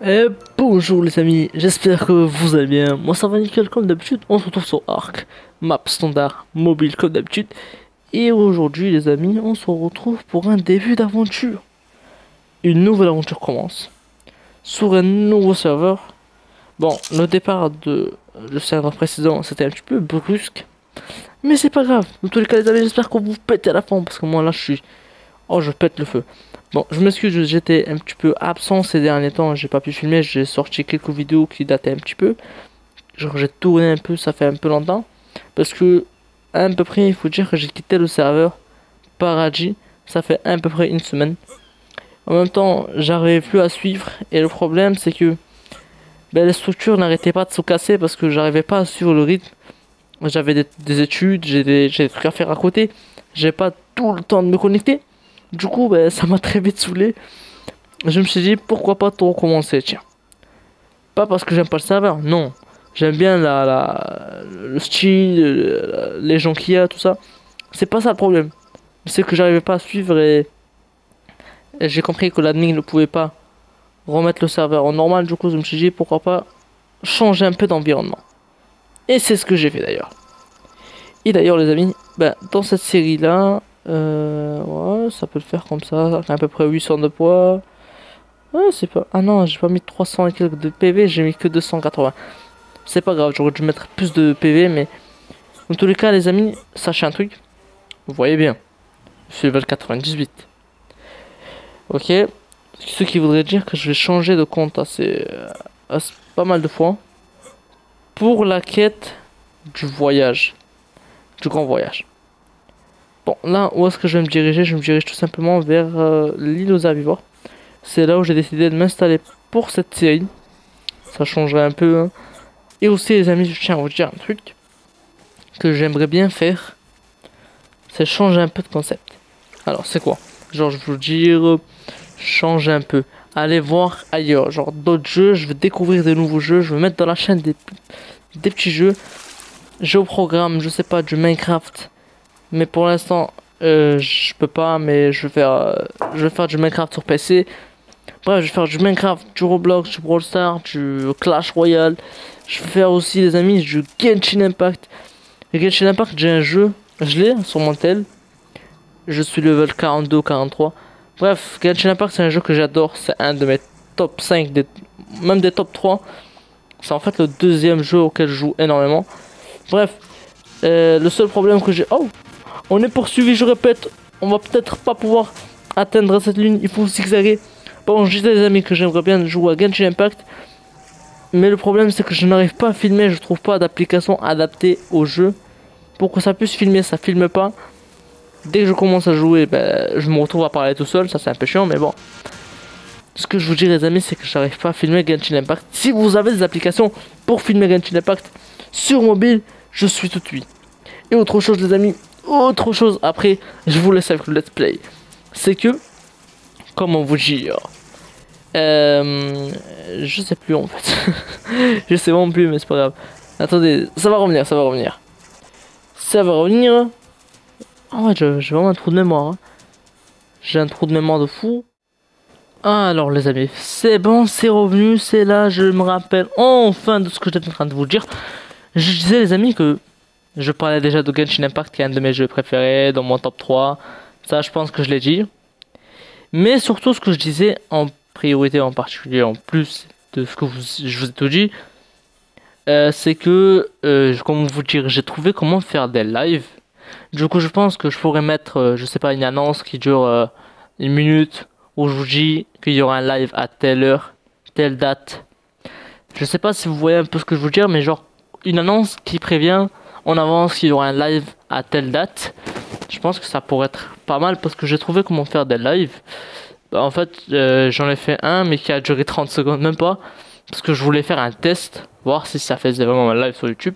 Et bonjour les amis, j'espère que vous allez bien. Moi ça va nickel comme d'habitude, on se retrouve sur Ark, map standard, mobile comme d'habitude. Et aujourd'hui les amis, on se retrouve pour un début d'aventure. Une nouvelle aventure commence, sur un nouveau serveur. Bon, le départ de le serveur précédent c'était un petit peu brusque, mais c'est pas grave. Dans tous les cas les amis, j'espère que vous pétez à la fin, parce que moi là je suis... Oh, je pète le feu. Bon, je m'excuse, j'étais un petit peu absent ces derniers temps, j'ai pas pu filmer, j'ai sorti quelques vidéos qui dataient un petit peu. Genre j'ai tourné un peu, ça fait un peu longtemps. Parce que, à peu près, il faut dire que j'ai quitté le serveur Paraji, ça fait à peu près une semaine. En même temps, j'arrivais plus à suivre, et le problème c'est que les structures n'arrêtaient pas de se casser parce que j'arrivais pas à suivre le rythme. J'avais des études, j'ai des trucs à faire à côté, j'ai pas tout le temps de me connecter. Du coup, ça m'a très vite saoulé. Je me suis dit, pourquoi pas tout recommencer, tiens. Pas parce que j'aime pas le serveur, non. J'aime bien le style, les gens qu'il y a, tout ça. C'est pas ça le problème. C'est que j'arrivais pas à suivre et j'ai compris que l'admin ne pouvait pas remettre le serveur en normal. Du coup, je me suis dit, pourquoi pas changer un peu d'environnement. Et c'est ce que j'ai fait d'ailleurs. Et d'ailleurs, les amis, dans cette série-là, ouais, ça peut le faire comme ça, à peu près 800 de poids. Ouais, c'est pas... Ah non, j'ai pas mis 300 et quelques de PV, j'ai mis que 280. C'est pas grave, j'aurais dû mettre plus de PV, mais... Dans tous les cas, les amis, sachez un truc. Vous voyez bien, je suis level 98. Ok, ce qui voudrait dire que je vais changer de compte pas mal de fois. Pour la quête du voyage. Du grand voyage. Bon, là, où est-ce que je vais me diriger? Je me dirige tout simplement vers l'île aux herbivores. C'est là où j'ai décidé de m'installer pour cette série. Ça changerait un peu, hein. Et aussi, les amis, je tiens à vous dire un truc que j'aimerais bien faire. C'est changer un peu de concept. Alors, c'est quoi? Genre, je veux dire, changer un peu. Aller voir ailleurs. Genre, d'autres jeux. Je veux découvrir des nouveaux jeux. Je veux mettre dans la chaîne des petits jeux. J'ai au programme, je sais pas, du Minecraft. Mais pour l'instant, je peux pas, mais je vais faire du Minecraft sur PC. Bref, je vais faire du Minecraft, du Roblox, du Brawl Stars, du Clash Royale. Je vais faire aussi, les amis, du Genshin Impact. Et Genshin Impact, j'ai un jeu, je l'ai sur mon tel. Je suis level 42 ou 43. Bref, Genshin Impact, c'est un jeu que j'adore. C'est un de mes top 5, même des top 3. C'est en fait le deuxième jeu auquel je joue énormément. Bref, le seul problème que j'ai... Oh, on est poursuivi, je répète. On va peut-être pas pouvoir atteindre cette ligne. Il faut zigzaguer. Bon, j'ai des amis que j'aimerais bien jouer à Genshin Impact. Mais le problème, c'est que je n'arrive pas à filmer. Je trouve pas d'application adaptée au jeu. Pour que ça puisse filmer, ça filme pas. Dès que je commence à jouer, je me retrouve à parler tout seul. Ça, c'est un peu chiant, mais bon. Ce que je vous dis, les amis, c'est que j'arrive pas à filmer Genshin Impact. Si vous avez des applications pour filmer Genshin Impact sur mobile, je suis tout de suite. Et autre chose, les amis, autre chose, après, je vous laisse avec le let's play. C'est que, comment vous dire, je sais plus en fait. Je sais vraiment plus, mais c'est pas grave. Attendez, ça va revenir, ça va revenir. Ça va revenir. Ah ouais, j'ai vraiment un trou de mémoire, hein. J'ai un trou de mémoire de fou. Ah, alors les amis, c'est bon, c'est revenu, c'est là, je me rappelle enfin de ce que j'étais en train de vous dire. Je disais, les amis, que je parlais déjà de Genshin Impact, qui est un de mes jeux préférés, dans mon top 3. Ça, je pense que je l'ai dit. Mais surtout, ce que je disais en priorité, en particulier, en plus de ce que je vous ai tout dit, c'est que, comment vous dire, j'ai trouvé comment faire des lives. Du coup, je pense que je pourrais mettre, je sais pas, une annonce qui dure une minute, où je vous dis qu'il y aura un live à telle heure, telle date. Je sais pas si vous voyez un peu ce que je veux dire, mais genre, une annonce qui prévient en avance qu'il y aura un live à telle date. Je pense que ça pourrait être pas mal parce que j'ai trouvé comment faire des lives. En fait, j'en ai fait un, mais qui a duré 30 secondes, même pas. Parce que je voulais faire un test, voir si ça faisait vraiment un live sur YouTube.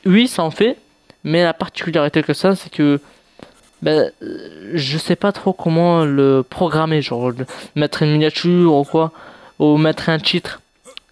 Oui, ça en fait, mais la particularité que ça, c'est que je sais pas trop comment le programmer, genre mettre une miniature ou quoi, ou mettre un titre.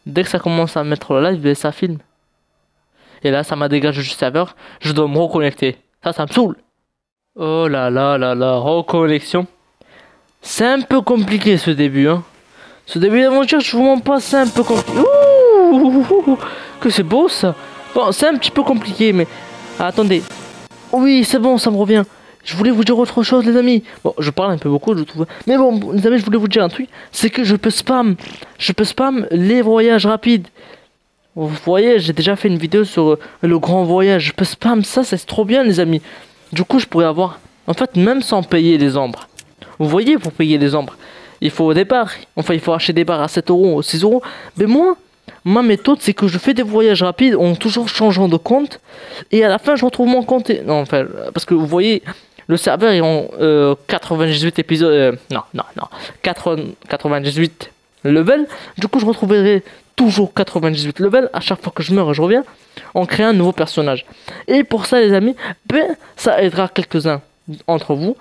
Dès que ça commence à mettre le live, ça filme. Et là, ça m'a dégagé du serveur, je dois me reconnecter. Ça me saoule. Oh là là là là, reconnexion. C'est un peu compliqué ce début, hein. Ce début d'aventure, je vous mens pas, c'est un peu compliqué. Ouh, que c'est beau ça. Bon, c'est un petit peu compliqué, mais... Ah, attendez. Oui, c'est bon, ça me revient. Je voulais vous dire autre chose, les amis. Bon, je parle un peu beaucoup, je trouve. Mais bon, les amis, je voulais vous dire un truc. C'est que je peux spam. Je peux spam les voyages rapides. Vous voyez, j'ai déjà fait une vidéo sur le grand voyage. Je peux spam ça, c'est trop bien, les amis. Du coup, je pourrais avoir... En fait, même sans payer les ombres. Vous voyez, pour payer les ombres, il faut au départ... Enfin, il faut acheter des barres à 7 euros, 6 euros. Mais moi, ma méthode, c'est que je fais des voyages rapides en toujours changeant de compte. Et à la fin, je retrouve mon compte. Non, enfin, parce que vous voyez... Le serveur est en 98 épisodes. Non, 98 level. Du coup, je retrouverai toujours 98 level à chaque fois que je meurs et je reviens en créant un nouveau personnage. Et pour ça, les amis, ben, ça aidera quelques-uns entre vous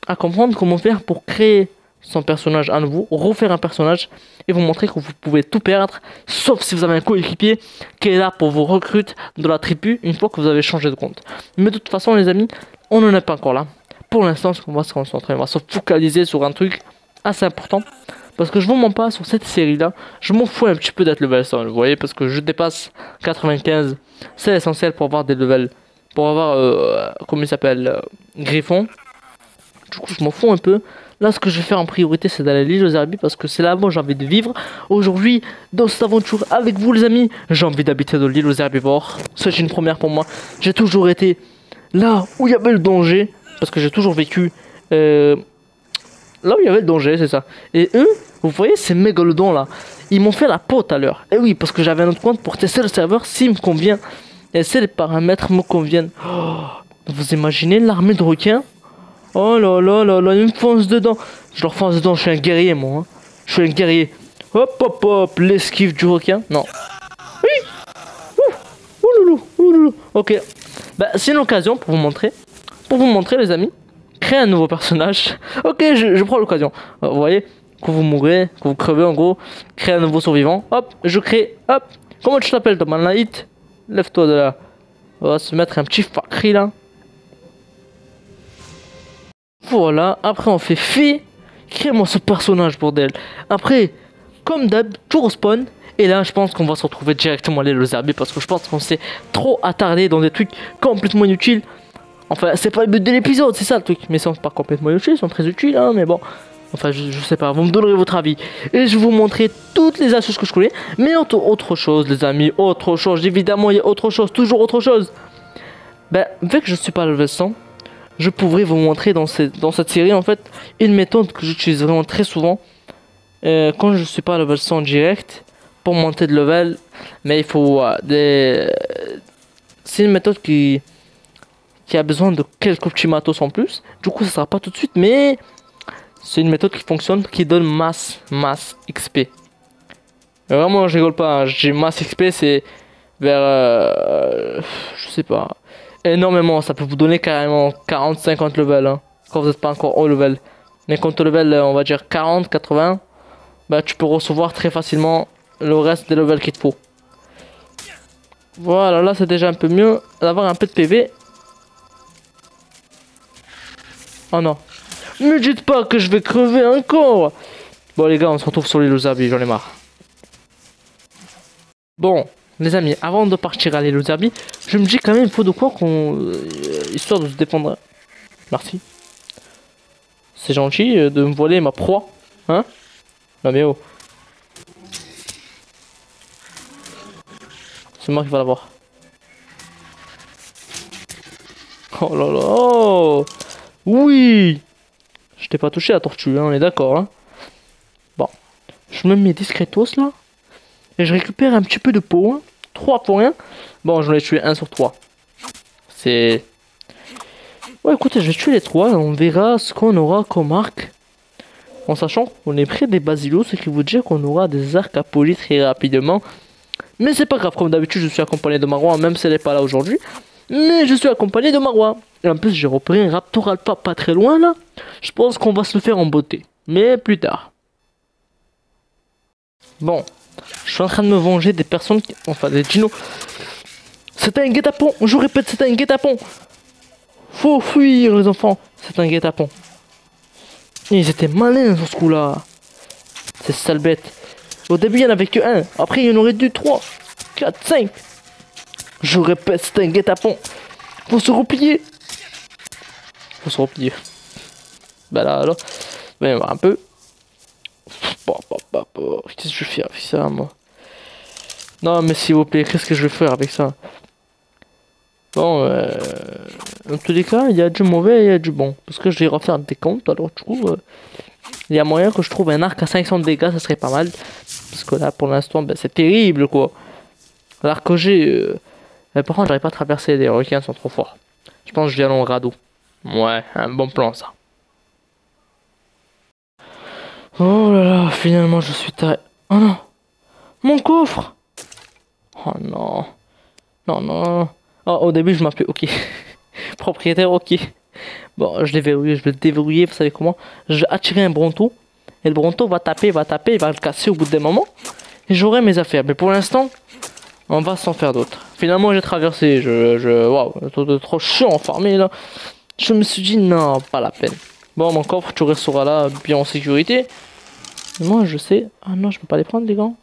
à comprendre comment faire pour créer son personnage à nouveau, refaire un personnage et vous montrer que vous pouvez tout perdre, sauf si vous avez un coéquipier qui est là pour vous recruter de la tribu une fois que vous avez changé de compte. Mais de toute façon, les amis, on n'en est pas encore là. Pour l'instant, on va se concentrer, on va se focaliser sur un truc assez important. Parce que je vous mens pas, sur cette série-là, je m'en fous un petit peu d'être level 100, vous voyez, parce que je dépasse 95. C'est essentiel pour avoir des levels, pour avoir, comment il s'appelle, Griffon. Du coup, je m'en fous un peu. Là, ce que je vais faire en priorité, c'est d'aller à l'île aux herbiers, parce que c'est là-bas où j'ai envie de vivre. Aujourd'hui, dans cette aventure avec vous, les amis, j'ai envie d'habiter dans l'île aux herbivores. C'est une première pour moi. J'ai toujours été là où il y avait le danger, parce que j'ai toujours vécu... là où il y avait le danger, c'est ça. Et eux, vous voyez ces mégalodons là, ils m'ont fait la peau tout à l'heure. Et oui, parce que j'avais un autre compte pour tester le serveur s'il me convient. Et si les paramètres me conviennent. Oh, vous imaginez l'armée de requins? Oh là là là là, ils me foncent dedans. Je leur fonce dedans, je suis un guerrier moi. Hein. Je suis un guerrier. Hop hop hop, l'esquive du requin. Non. Oui. Ouh loulou. Ok. Bah, c'est une occasion pour vous montrer. Pour vous montrer les amis. Créer un nouveau personnage. Ok, je prends l'occasion. Vous voyez, quand vous mourrez, quand vous crevez en gros, créer un nouveau survivant. Hop, je crée. Hop. Comment tu t'appelles, Thomas Light? Lève-toi de là. On va se mettre un petit facri là. Voilà. Après, on fait fi. Crée-moi ce personnage, bordel. Après, comme d'hab, toujours spawn. Et là, je pense qu'on va se retrouver directement à l'île aux herbiers parce que je pense qu'on s'est trop attardé dans des trucs complètement inutiles. Enfin, c'est pas le but de l'épisode, c'est ça le truc. Mais ils sont pas complètement utiles, ils sont très utiles, hein, mais bon. Enfin, je sais pas, vous me donnerez votre avis. Et je vais vous montrer toutes les astuces que je connais. Mais autre chose, les amis, autre chose. Évidemment, il y a autre chose, toujours autre chose. Ben, vu que je suis pas level 100, je pourrais vous montrer dans cette série, en fait, une méthode que j'utilise vraiment très souvent. Quand je suis pas level 100 direct, pour monter de level. Mais il faut c'est une méthode qui a besoin de quelques petits matos en plus. Du coup, ça sera pas tout de suite, mais c'est une méthode qui fonctionne, qui donne masse XP. Mais vraiment, je rigole pas. Hein. J'ai masse XP, c'est vers, je sais pas, énormément. Ça peut vous donner carrément 40-50 levels, hein, quand vous n'êtes pas encore haut level. Mais quand au level, on va dire 40-80, bah tu peux recevoir très facilement le reste des levels qu'il te faut. Voilà, là c'est déjà un peu mieux d'avoir un peu de PV. Oh non. Ne dites pas que je vais crever encore. Bon les gars, on se retrouve sur l'île aux herbiers, j'en ai marre. Bon, les amis, avant de partir à l'île aux herbiers, je me dis quand même, il faut de quoi qu'on... histoire de se défendre. Merci. C'est gentil de me voler ma proie. Hein? Non mais oh. C'est moi qui va l'avoir. Oh là là. Oh oui. Je t'ai pas touché la tortue, hein, on est d'accord. Hein. Bon. Je me mets discretos là. Et je récupère un petit peu de peau. Hein. 3 pour rien. Bon, j'en ai tué un sur 3. C'est... Ouais, écoutez, je vais tuer les 3. On verra ce qu'on aura comme arc. En sachant qu'on est près des basilos, ce qui veut dire qu'on aura des arcs à polir très rapidement. Mais c'est pas grave, comme d'habitude, je suis accompagné de Marwa, même si elle n'est pas là aujourd'hui. Mais je suis accompagné de Marwa. Et en plus, j'ai repéré un Raptor Alpha pas très loin là. Je pense qu'on va se le faire en beauté. Mais plus tard. Bon. Je suis en train de me venger des personnes qui... Enfin, des dinos. C'est un guet-apens. Je répète, c'est un guet-apens. Faut fuir, les enfants. C'est un guet-apens. Ils étaient malins sur ce coup-là. C'est sale bête. Au début, il n'y en avait que un. Après, il y en aurait 2, 3, 4, 5. Je répète, c'est un guet-apens. Faut se replier. Faut se replier. Bah là, va y avoir un peu. Qu'est-ce que je fais avec ça, moi? Non, mais s'il vous plaît, qu'est-ce que je vais faire avec ça? Bon, dans tous les cas, il y a du mauvais et il y a du bon. Parce que je vais refaire des comptes, alors du coup, il y a moyen que je trouve un arc à 500 de dégâts, ça serait pas mal. Parce que là, pour l'instant, ben, c'est terrible, quoi. L'arc que j'ai... par contre, j'arrive pas à traverser, les requins sont trop forts. Je pense que je viens en radeau. Ouais, un bon plan, ça. Oh là là, finalement, je suis taré... Oh non! Mon coffre! Oh non. Non, non. Oh, au début, je m'appelais OK. Propriétaire OK. Bon, je l'ai verrouillé, je vais le déverrouiller, vous savez comment? Je vais attirer un bronto. Et le bronto va taper, il va le casser au bout d'un moment. Et j'aurai mes affaires. Mais pour l'instant, on va s'en faire d'autres. Finalement, j'ai traversé. Waouh, trop chiant en farmer là. Je me suis dit, non, pas la peine. Bon, mon coffre, tu resteras là, bien en sécurité. Et moi, je sais. Ah non, je peux pas les prendre, les gants.